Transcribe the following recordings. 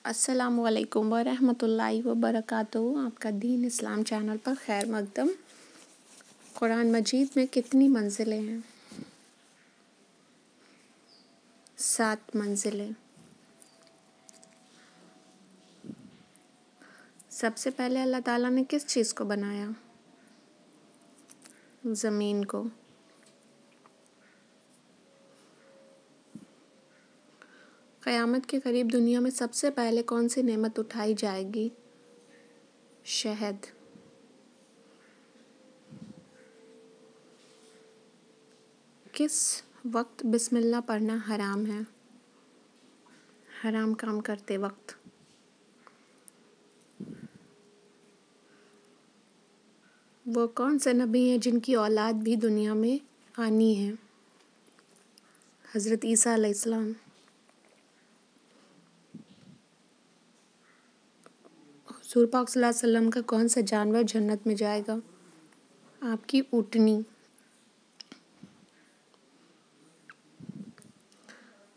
السلام علیکم ورحمۃ اللہ وبرکاتہ۔ آپ کا دین اسلام چینل پر خیر مقدم۔ قرآن مجید میں کتنی منزلیں ہیں؟ 7 منزلیں۔ سب سے پہلے اللہ تعالیٰ نے کس چیز کو بنایا؟ زمین کو۔ قیامت کے قریب دنیا میں سب سے پہلے کون سی نعمت اٹھائی جائے گی؟ شہد۔ کس وقت بسم اللہ پڑھنا حرام ہے؟ حرام کام کرتے وقت۔ وہ کون سے نبی ہیں جن کی اولاد بھی دنیا میں آنی ہے؟ حضرت عیسیٰ علیہ السلام۔ حضور پاک صلی اللہ علیہ وسلم کا کون سا جانور جنت میں جائے گا؟ آپ کی اونٹنی۔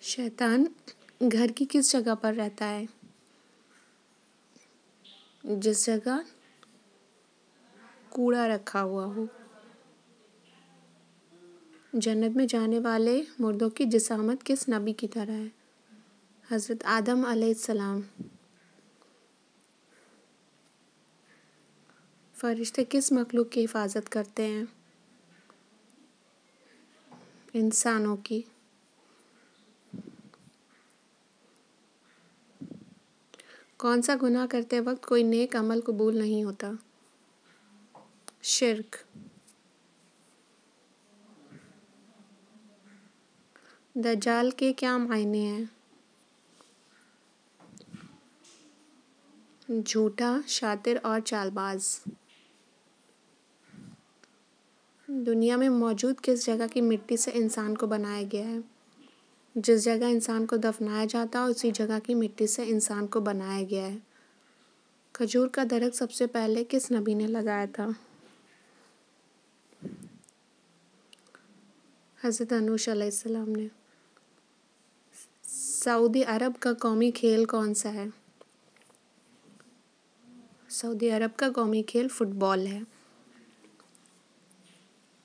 شیطان گھر کی کس جگہ پر رہتا ہے؟ جس جگہ کوڑا رکھا ہوا ہو۔ جنت میں جانے والے مردوں کی جسامت کس نبی کی طرح ہے؟ حضرت آدم علیہ السلام۔ فرشتے کس مخلوق کی حفاظت کرتے ہیں؟ انسانوں کی۔ کون سا گناہ کرتے وقت کوئی نیک عمل قبول نہیں ہوتا؟ شرک۔ دجال کے کیا معنی ہیں؟ جھوٹا، شاطر اور چال باز۔ دنیا میں موجود کس جگہ کی مٹی سے انسان کو بنایا گیا ہے؟ جس جگہ انسان کو دفنایا جاتا ہے اسی جگہ کی مٹی سے انسان کو بنایا گیا ہے۔ کھجور کا درخت سب سے پہلے کس نبی نے لگایا تھا؟ حضرت نوح علیہ السلام نے۔ سعودی عرب کا قومی کھیل کون سا ہے؟ سعودی عرب کا قومی کھیل فٹ بال ہے۔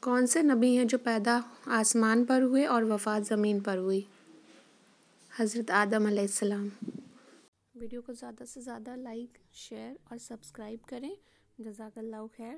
کون سے نبی ہیں جو پیدا آسمان پر ہوئے اور وفات زمین پر ہوئی؟ حضرت آدم علیہ السلام۔ ویڈیو کو زیادہ سے زیادہ لائک، شیئر اور سبسکرائب کریں۔ جزاک اللہ خیر۔